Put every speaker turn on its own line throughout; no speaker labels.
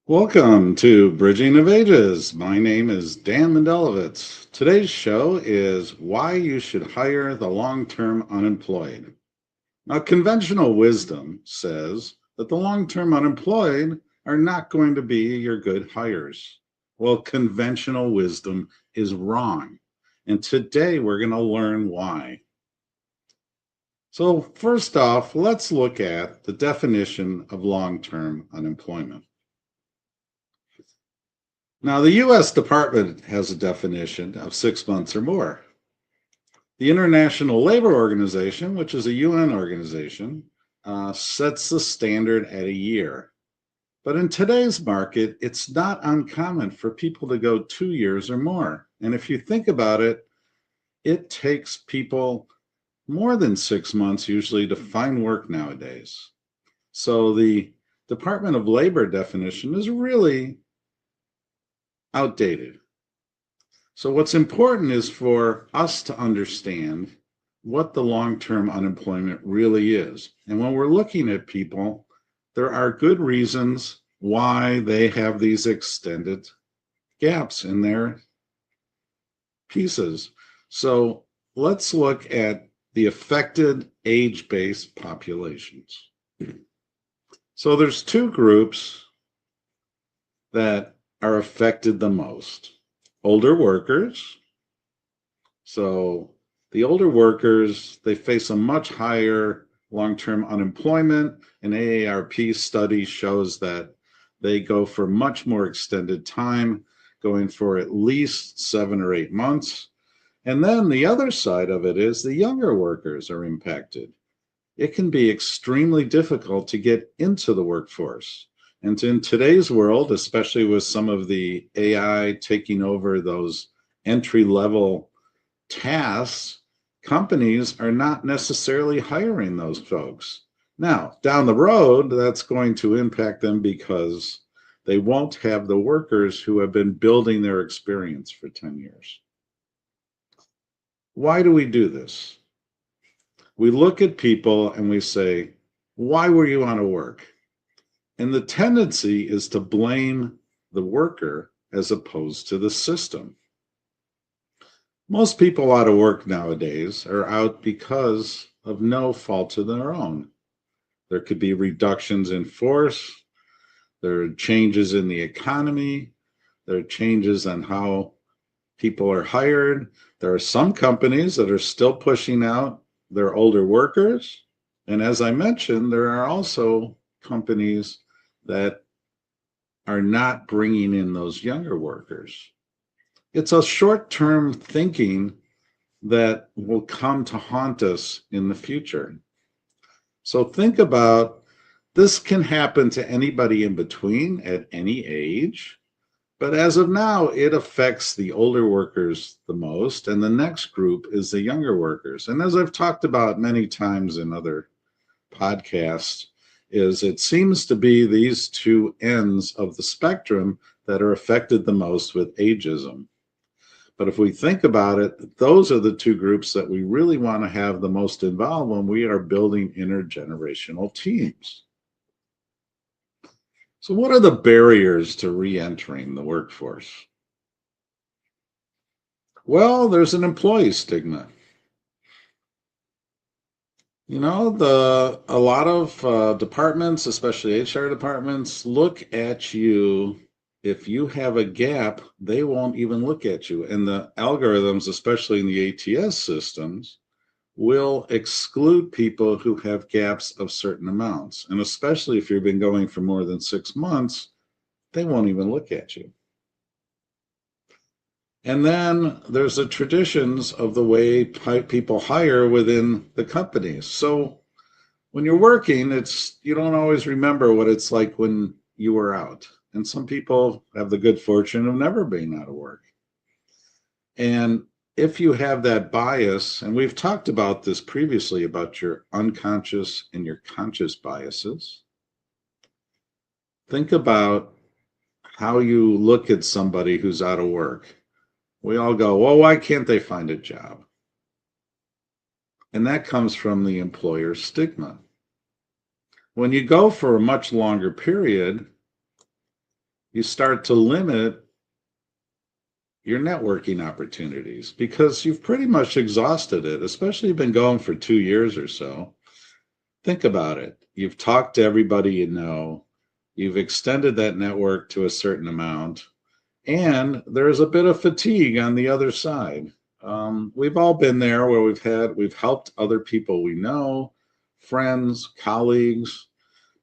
Welcome to Bridging of Ages. My name is Dan Mendelevitz. Today's show is why you should hire the long-term unemployed. Now, conventional wisdom says that the long-term unemployed are not going to be your good hires. Well, conventional wisdom is wrong. And today we're going to learn why. So first off, let's look at the definition of long-term unemployment. Now, the U.S. Department has a definition of 6 months or more. The International Labor Organization, which is a UN organization, sets the standard at a year. But in today's market, it's not uncommon for people to go 2 years or more. And if you think about it, it takes people more than 6 months usually to find work nowadays. So the Department of Labor definition is really outdated. So what's important is for us to understand what the long-term unemployment really is. And when we're looking at people, there are good reasons why they have these extended gaps in their pieces. So let's look at the affected age-based populations. So there's two groups that are affected the most. Older workers. So the older workers, they face a much higher long-term unemployment. An AARP study shows that they go for much more extended time, going for at least 7 or 8 months. And then the other side of it is the younger workers are impacted. It can be extremely difficult to get into the workforce. And in today's world, especially with some of the AI taking over those entry-level tasks, companies are not necessarily hiring those folks. Now, down the road, that's going to impact them because they won't have the workers who have been building their experience for 10 years. Why do we do this? We look at people and we say, why were you out of work? And the tendency is to blame the worker as opposed to the system. Most people out of work nowadays are out because of no fault of their own. There could be reductions in force, there are changes in the economy, there are changes on how people are hired. There are some companies that are still pushing out their older workers. And as I mentioned, there are also companies that are not bringing in those younger workers. It's a short-term thinking that will come to haunt us in the future. So think about, this can happen to anybody in between at any age, but as of now, it affects the older workers the most, and the next group is the younger workers. And as I've talked about many times in other podcasts, is it seems to be these two ends of the spectrum that are affected the most with ageism. But if we think about it, those are the two groups that we really want to have the most involved when we are building intergenerational teams. So what are the barriers to re-entering the workforce? Well, there's an employee stigma. You know, a lot of departments, especially HR departments, look at you. If you have a gap, they won't even look at you. And the algorithms, especially in the ATS systems, will exclude people who have gaps of certain amounts. And especially if you've been going for more than 6 months, they won't even look at you. And then there's the traditions of the way people hire within the companies. So when you're working, you don't always remember what it's like when you were out. And some people have the good fortune of never being out of work. And if you have that bias, and we've talked about this previously about your unconscious and your conscious biases, think about how you look at somebody who's out of work. We all go, well, why can't they find a job? And that comes from the employer stigma. When you go for a much longer period, you start to limit your networking opportunities because you've pretty much exhausted it, especially if you've been going for 2 years or so. Think about it. You've talked to everybody you know, you've extended that network to a certain amount, and there's a bit of fatigue on the other side. We've all been there where we've helped other people we know, friends, colleagues,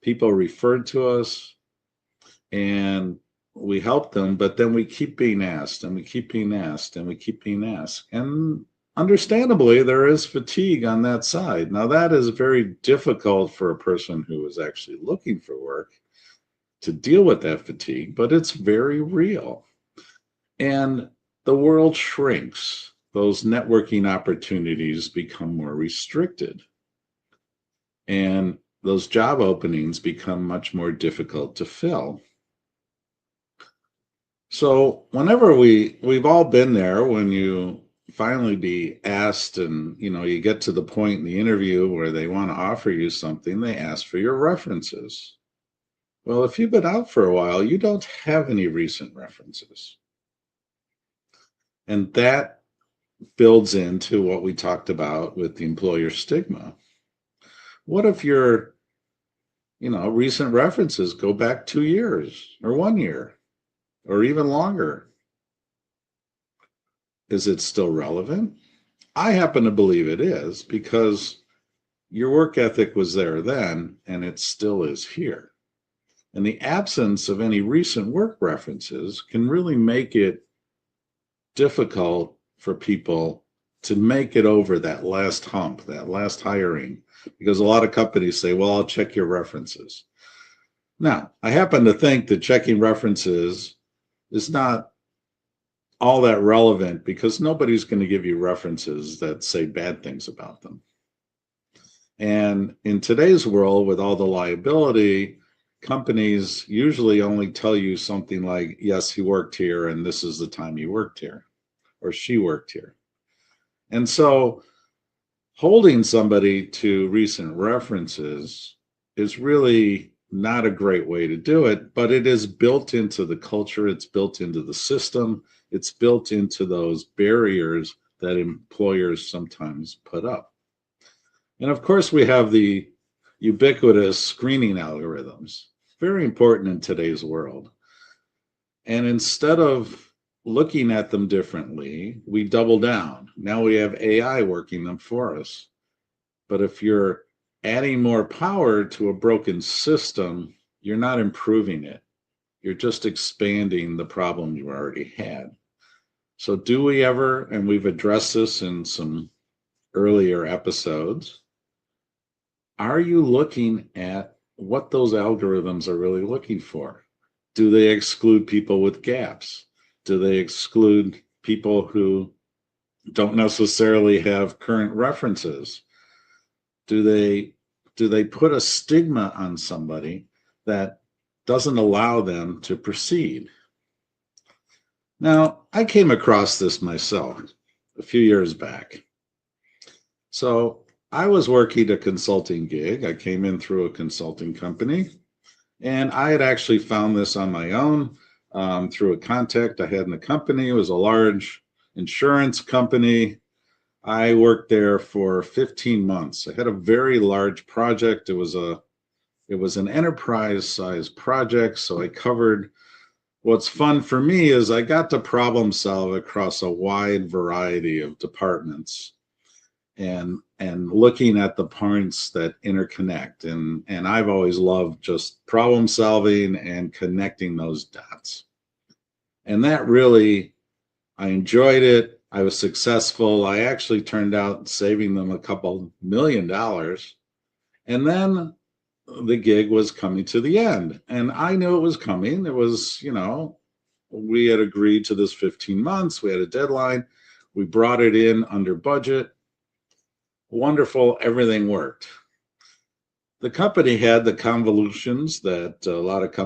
people referred to us, and we help them, but then we keep being asked and we keep being asked and we keep being asked. And understandably, there is fatigue on that side. Now, that is very difficult for a person who is actually looking for work to deal with that fatigue, but it's very real. And the world shrinks. Those networking opportunities become more restricted. And those job openings become much more difficult to fill. So whenever we've all been there when you finally be asked and you get to the point in the interview where they want to offer you something, they ask for your references. Well, if you've been out for a while, you don't have any recent references. And that builds into what we talked about with the employer stigma. What if your recent references go back 2 years or 1 year or even longer? Is it still relevant? I happen to believe it is because your work ethic was there then and it still is here. And the absence of any recent work references can really make it difficult for people to make it over that last hump, that last hiring, because a lot of companies say, well, I'll check your references. Now, I happen to think that checking references is not all that relevant because nobody's going to give you references that say bad things about them. And in today's world, with all the liability, companies usually only tell you something like, yes, he worked here, and this is the time he worked here, or she worked here. And so holding somebody to recent references is really not a great way to do it, but it is built into the culture, it's built into the system, it's built into those barriers that employers sometimes put up. And of course, we have the ubiquitous screening algorithms, very important in today's world. And instead of looking at them differently, we double down. Now we have AI working them for us. But if you're adding more power to a broken system, you're not improving it. You're just expanding the problem you already had. So do we ever, and we've addressed this in some earlier episodes, are you looking at what those algorithms are really looking for? Do they exclude people with gaps? Do they exclude people who don't necessarily have current references? Do they put a stigma on somebody that doesn't allow them to proceed? Now, I came across this myself a few years back. So I was working a consulting gig. I came in through a consulting company, and I had actually found this on my own through a contact I had in the company. It was a large insurance company. I worked there for 15 months. I had a very large project. It was an enterprise-sized project, so I covered. What's fun for me is I got to problem solve across a wide variety of departments and looking at the points that interconnect. And I've always loved just problem solving and connecting those dots. And that really, I enjoyed it. I was successful. I actually turned out saving them a couple $1 million. And then the gig was coming to the end. And I knew it was coming. It was, we had agreed to this 15 months. We had a deadline. We brought it in under budget. Wonderful. Everything worked. The company had the convolutions that a lot of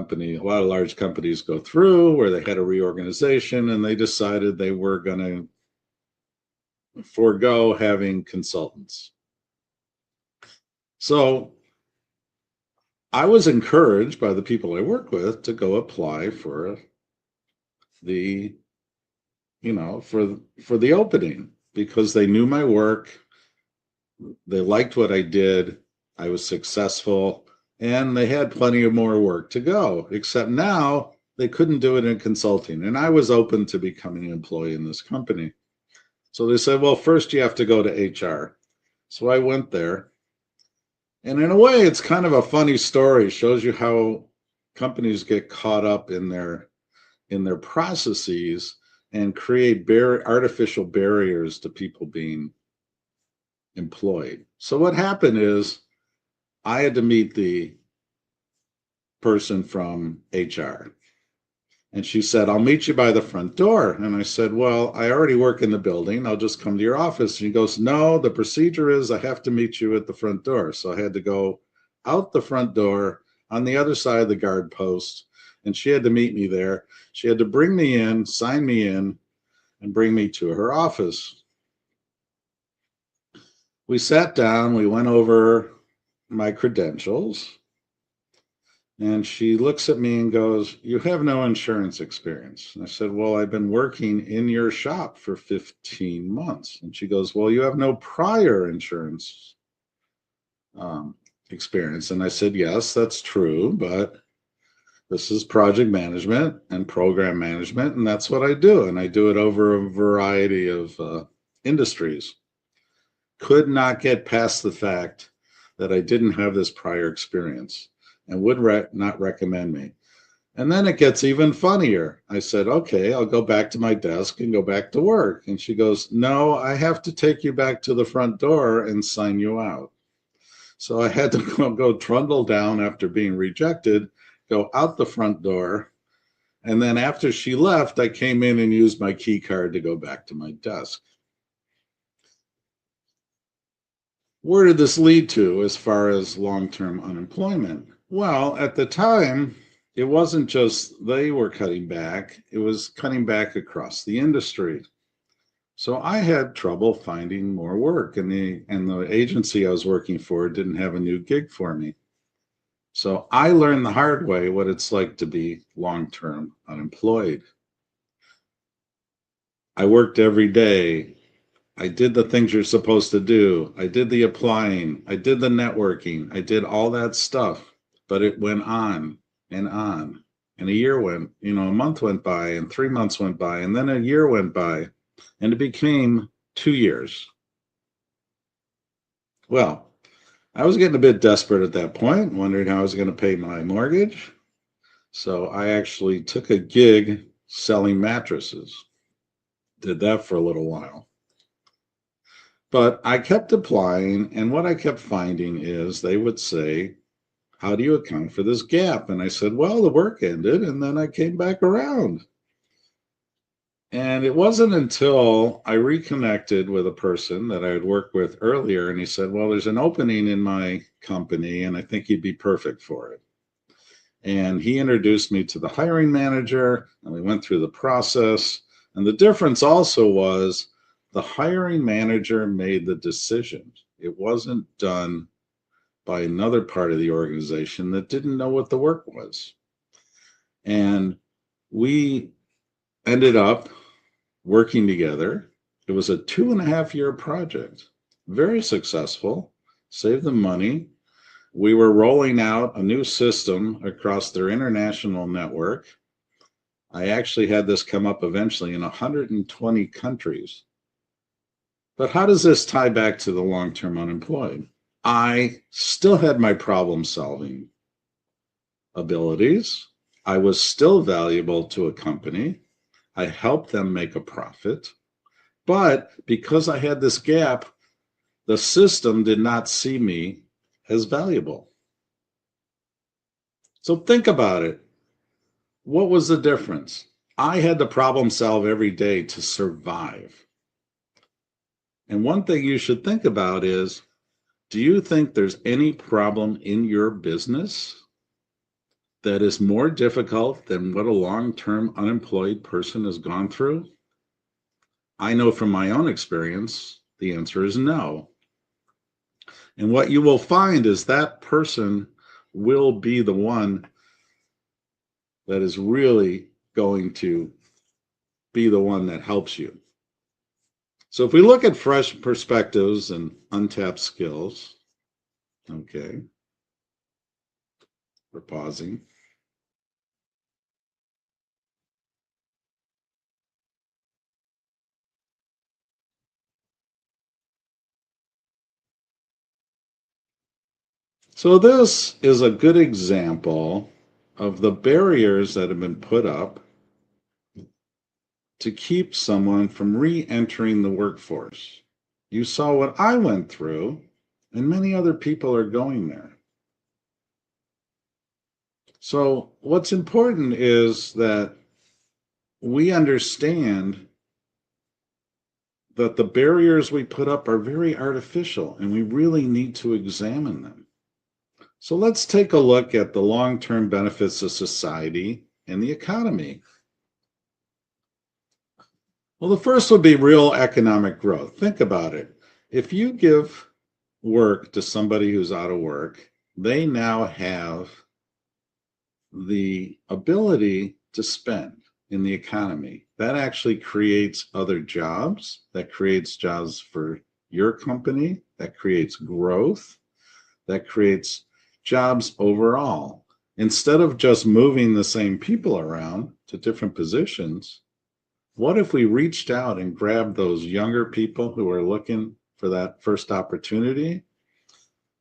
large companies go through, where they had a reorganization and they decided they were going to forego having consultants. So I was encouraged by the people I work with to go apply for the, for the opening because they knew my work, they liked what I did, I was successful, and they had plenty of more work to go. Except now they couldn't do it in consulting, and I was open to becoming an employee in this company. So they said, well, first you have to go to HR. So I went there. And in a way, it's kind of a funny story. It shows you how companies get caught up in their processes and create artificial barriers to people being employed. So what happened is I had to meet the person from HR. And she said, I'll meet you by the front door. And I said, well, I already work in the building. I'll just come to your office. She goes, no, the procedure is I have to meet you at the front door. So I had to go out the front door on the other side of the guard post. And she had to meet me there. She had to bring me in, sign me in, and bring me to her office. We sat down, we went over my credentials. And she looks at me and goes, you have no insurance experience. And I said, well, I've been working in your shop for 15 months. And she goes, well, you have no prior insurance experience. And I said, yes, that's true, but this is project management and program management, and that's what I do. And I do it over a variety of industries. Could not get past the fact that I didn't have this prior experience and would not recommend me. And then it gets even funnier. I said, okay, I'll go back to my desk and go back to work. And she goes, no, I have to take you back to the front door and sign you out. So I had to go trundle down after being rejected, go out the front door. And then after she left, I came in and used my key card to go back to my desk. Where did this lead to as far as long-term unemployment? Well, at the time, it wasn't just they were cutting back, it was cutting back across the industry. So I had trouble finding more work, and the agency I was working for didn't have a new gig for me. So I learned the hard way what it's like to be long-term unemployed. I worked every day. I did the things you're supposed to do. I did the applying. I did the networking. I did all that stuff. But it went on and on. And a month went by, and 3 months went by, and then a year went by, and it became 2 years. Well, I was getting a bit desperate at that point, wondering how I was going to pay my mortgage. So I actually took a gig selling mattresses. Did that for a little while. But I kept applying, and what I kept finding is they would say, how do you account for this gap? And I said, well, the work ended, and then I came back around. And it wasn't until I reconnected with a person that I had worked with earlier, and he said, well, there's an opening in my company, and I think you'd be perfect for it. And he introduced me to the hiring manager, and we went through the process. And the difference also was the hiring manager made the decision. It wasn't done by another part of the organization that didn't know what the work was. And we ended up working together. It was a 2.5-year project, very successful, saved them money. We were rolling out a new system across their international network. I actually had this come up eventually in 120 countries. But how does this tie back to the long-term unemployed? I still had my problem-solving abilities. I was still valuable to a company. I helped them make a profit. But because I had this gap, the system did not see me as valuable. So think about it. What was the difference? I had to problem solve every day to survive. And one thing you should think about is, do you think there's any problem in your business that is more difficult than what a long-term unemployed person has gone through? I know from my own experience, the answer is no. And what you will find is that person will be the one that is really going to be the one that helps you. So if we look at fresh perspectives and untapped skills, okay, we're pausing. So this is a good example of the barriers that have been put up to keep someone from re-entering the workforce. You saw what I went through, and many other people are going there. So what's important is that we understand that the barriers we put up are very artificial, and we really need to examine them. So let's take a look at the long-term benefits of society and the economy. Well, the first would be real economic growth. Think about it. If you give work to somebody who's out of work, they now have the ability to spend in the economy. That actually creates other jobs. That creates jobs for your company. That creates growth. That creates jobs overall. Instead of just moving the same people around to different positions, what if we reached out and grabbed those younger people who are looking for that first opportunity,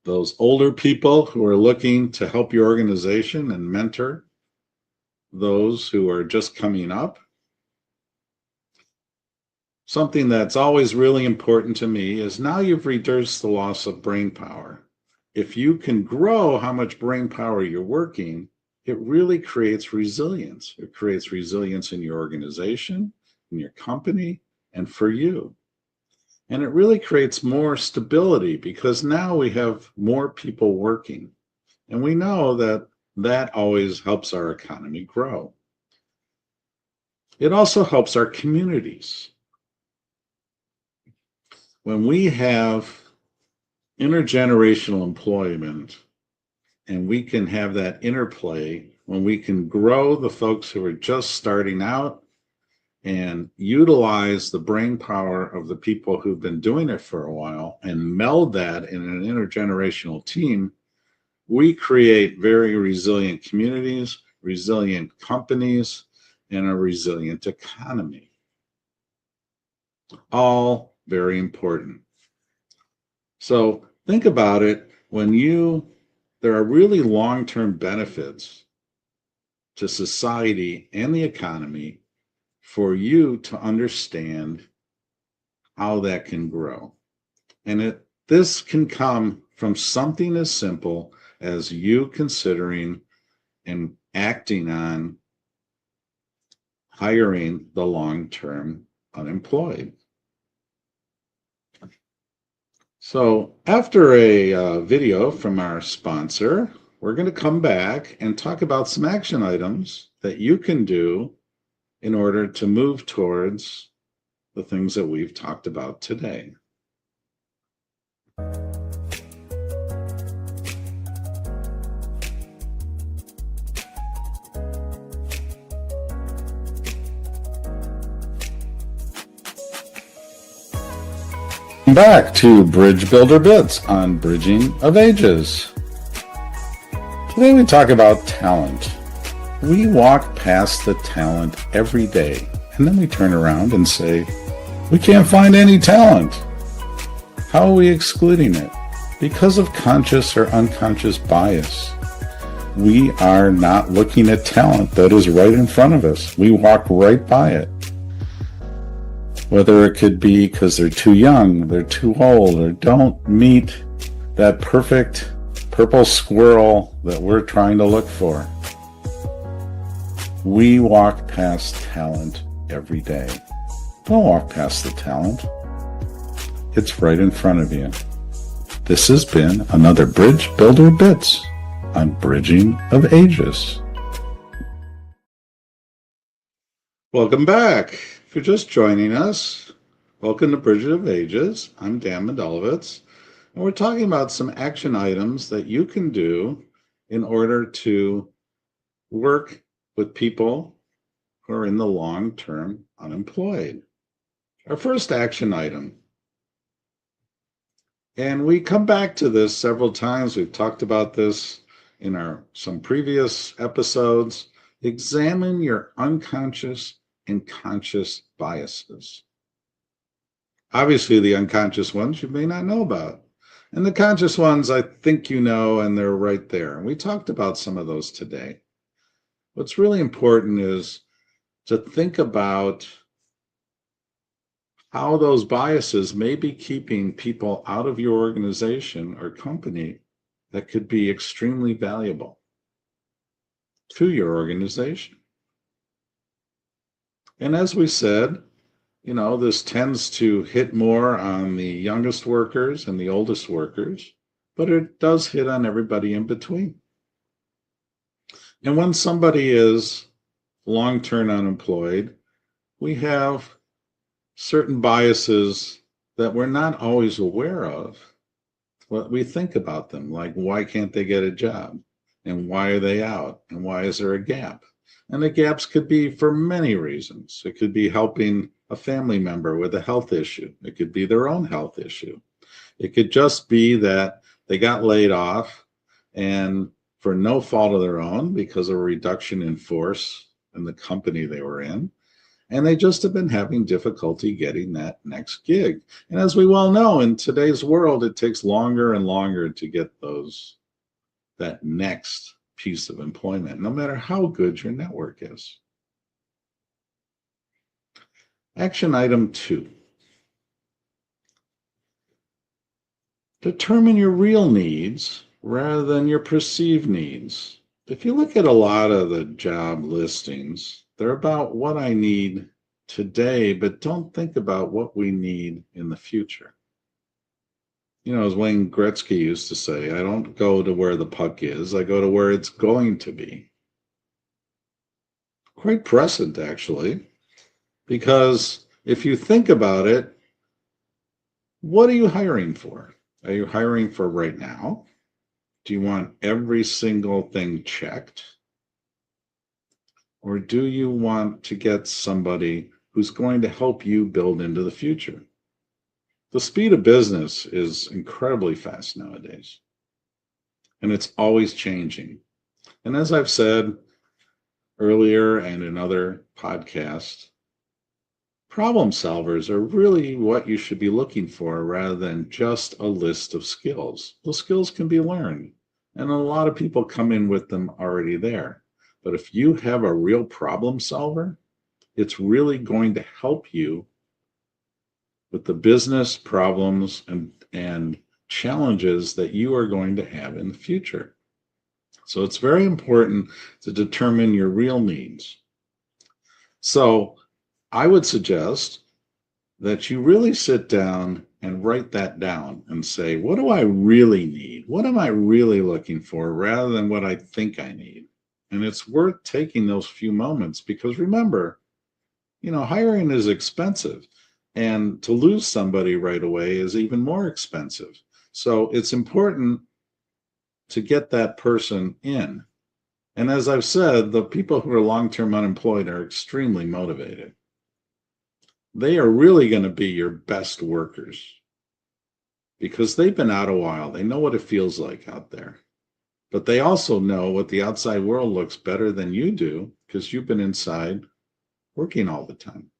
those older people who are looking to help your organization and mentor those who are just coming up? Something that's always really important to me is now you've reduced the loss of brain power. If you can grow how much brain power you're working, it really creates resilience. It creates resilience in your organization, in your company, and for you. And it really creates more stability because now we have more people working. And we know that that always helps our economy grow. It also helps our communities. When we have intergenerational employment and we can have that interplay, when we can grow the folks who are just starting out and utilize the brain power of the people who've been doing it for a while and meld that in an intergenerational team, we create very resilient communities, resilient companies, and a resilient economy. All very important. So think about it, there are really long-term benefits to society and the economy for you to understand how that can grow. And this can come from something as simple as you considering and acting on hiring the long-term unemployed. So after a video from our sponsor, we're going to come back and talk about some action items that you can do in order to move towards the things that we've talked about today. Back to Bridge Builder Bits on Bridging of Ages. Today we talk about talent. We walk past the talent every day, and then we turn around and say, we can't find any talent. How are we excluding it? Because of conscious or unconscious bias. We are not looking at talent that is right in front of us. We walk right by it. Whether it could be because they're too young, they're too old, or don't meet that perfect purple squirrel that we're trying to look for. We walk past talent every day. Don't walk past the talent. It's right in front of you. This has been another Bridge Builder Bits on Bridging of Ages. Welcome back. If you're just joining us, welcome to Bridge of Ages. I'm Dan Mendelevitz, and we're talking about some action items that you can do in order to work with people who are in the long term unemployed. Our first action item, and we come back to this several times. We've talked about this in some previous episodes. Examine your unconscious and conscious biases. Obviously, the unconscious ones you may not know about. And the conscious ones, I think you know, and they're right there. And we talked about some of those today. What's really important is to think about how those biases may be keeping people out of your organization or company that could be extremely valuable to your organization. And as we said, this tends to hit more on the youngest workers and the oldest workers, but it does hit on everybody in between. And when somebody is long-term unemployed, we have certain biases that we're not always aware of. What we think about them, like why can't they get a job? And why are they out? And why is there a gap? And the gaps could be for many reasons. It could be helping a family member with a health issue. It could be their own health issue. It could just be that they got laid off and for no fault of their own because of a reduction in force in the company they were in. And they just have been having difficulty getting that next gig. And as we well know, in today's world, it takes longer and longer to get that next piece of employment, no matter how good your network is. Action item 2. Determine your real needs rather than your perceived needs. If you look at a lot of the job listings, they're about what I need today, but don't think about what we need in the future. As Wayne Gretzky used to say, I don't go to where the puck is, I go to where it's going to be. Quite prescient, actually, because if you think about it, what are you hiring for? Are you hiring for right now? Do you want every single thing checked? Or do you want to get somebody who's going to help you build into the future? The speed of business is incredibly fast nowadays, and it's always changing. And as I've said earlier and in other podcasts, problem solvers are really what you should be looking for rather than just a list of skills. Those skills can be learned, and a lot of people come in with them already there. But if you have a real problem solver, it's really going to help you with the business problems and challenges that you are going to have in the future. So it's very important to determine your real needs. So I would suggest that you really sit down and write that down and say, what do I really need? What am I really looking for rather than what I think I need? And it's worth taking those few moments because remember, hiring is expensive. And to lose somebody right away is even more expensive. So it's important to get that person in. And as I've said, the people who are long-term unemployed are extremely motivated. They are really going to be your best workers because they've been out a while. They know what it feels like out there. But they also know what the outside world looks better than you do because you've been inside working all the time.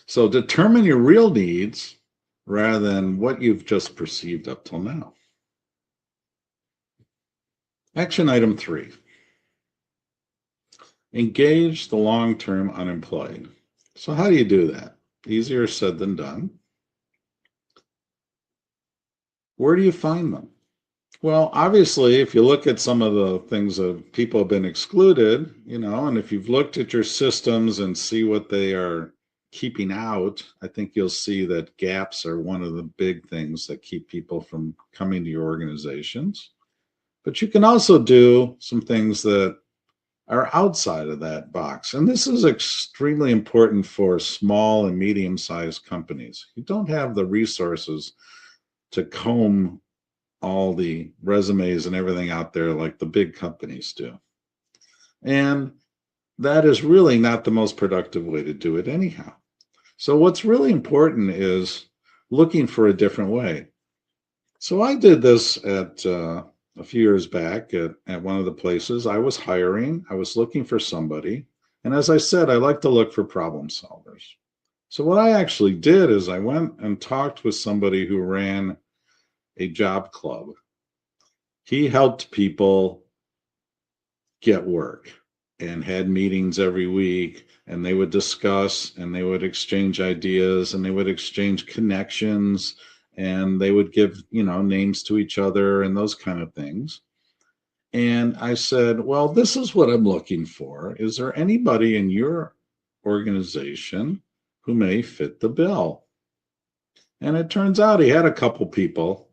So determine your real needs rather than what you've just perceived up till now. Action item 3. Engage the long-term unemployed. So how do you do that? Easier said than done. Where do you find them? Well, obviously, if you look at some of the things that people have been excluded, and if you've looked at your systems and see what they are keeping out, I think you'll see that gaps are one of the big things that keep people from coming to your organizations. But you can also do some things that are outside of that box. And this is extremely important for small and medium-sized companies. You don't have the resources to comb all the resumes and everything out there like the big companies do. And that is really not the most productive way to do it anyhow. So what's really important is looking for a different way. So I did this at a few years back at one of the places. I was hiring, I was looking for somebody. And as I said, I like to look for problem solvers. So what I actually did is I went and talked with somebody who ran a job club. He helped people get work and had meetings every week, and they would discuss and they would exchange ideas and they would exchange connections and they would give, names to each other and those kind of things. And I said, well, this is what I'm looking for. Is there anybody in your organization who may fit the bill? And it turns out he had a couple people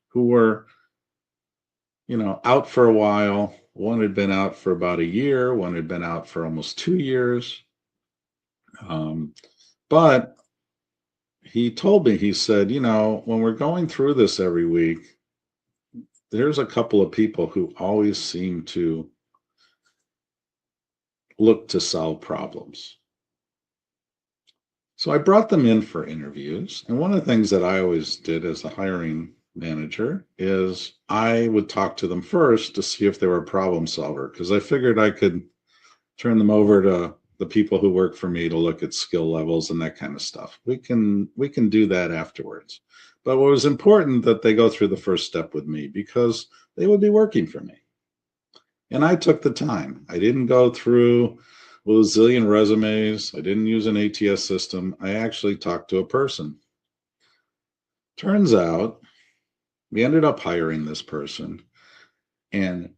who were, out for a while. One had been out for about a year. One had been out for almost 2 years. But he told me, he said, when we're going through this every week, there's a couple of people who always seem to look to solve problems. So I brought them in for interviews. And one of the things that I always did as a hiring manager is I would talk to them first to see if they were a problem solver, because I figured I could turn them over to the people who work for me to look at skill levels and that kind of stuff. We can do that afterwards. But what was important that they go through the first step with me, because they would be working for me. And I took the time. I didn't go through a zillion resumes. I didn't use an ATS system. I actually talked to a person. Turns out we ended up hiring this person, and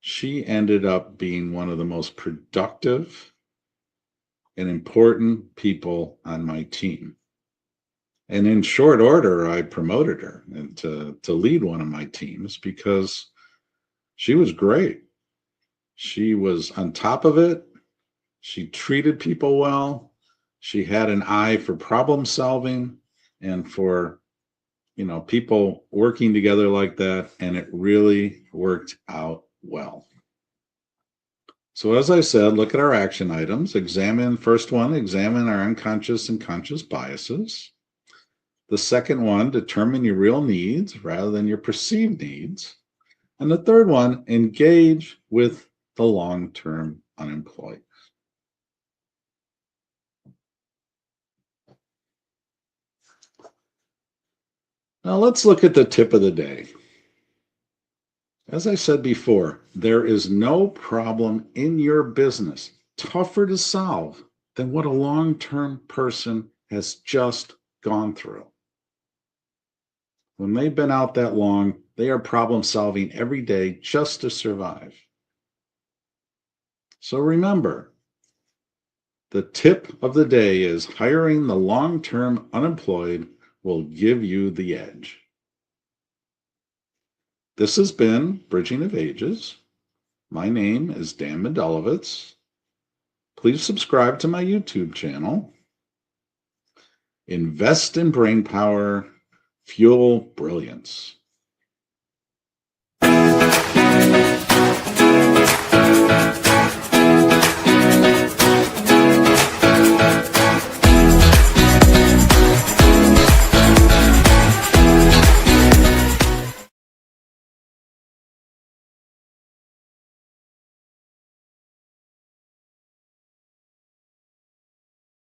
she ended up being one of the most productive and important people on my team. And in short order, I promoted her and to lead one of my teams because she was great. She was on top of it. She treated people well. She had an eye for problem solving and for, people working together like that. And it really worked out well. So as I said, look at our action items. First one, examine our unconscious and conscious biases. The second one, determine your real needs rather than your perceived needs. And the third one, engage with the long-term unemployed. Now let's look at the tip of the day. As I said before, there is no problem in your business tougher to solve than what a long-term person has just gone through. When they've been out that long, they are problem solving every day just to survive. So remember, the tip of the day is hiring the long-term unemployed will give you the edge. This has been Bridging of Ages. My name is Dan Mendelevitz. Please subscribe to my YouTube channel. Invest in brain power, fuel brilliance.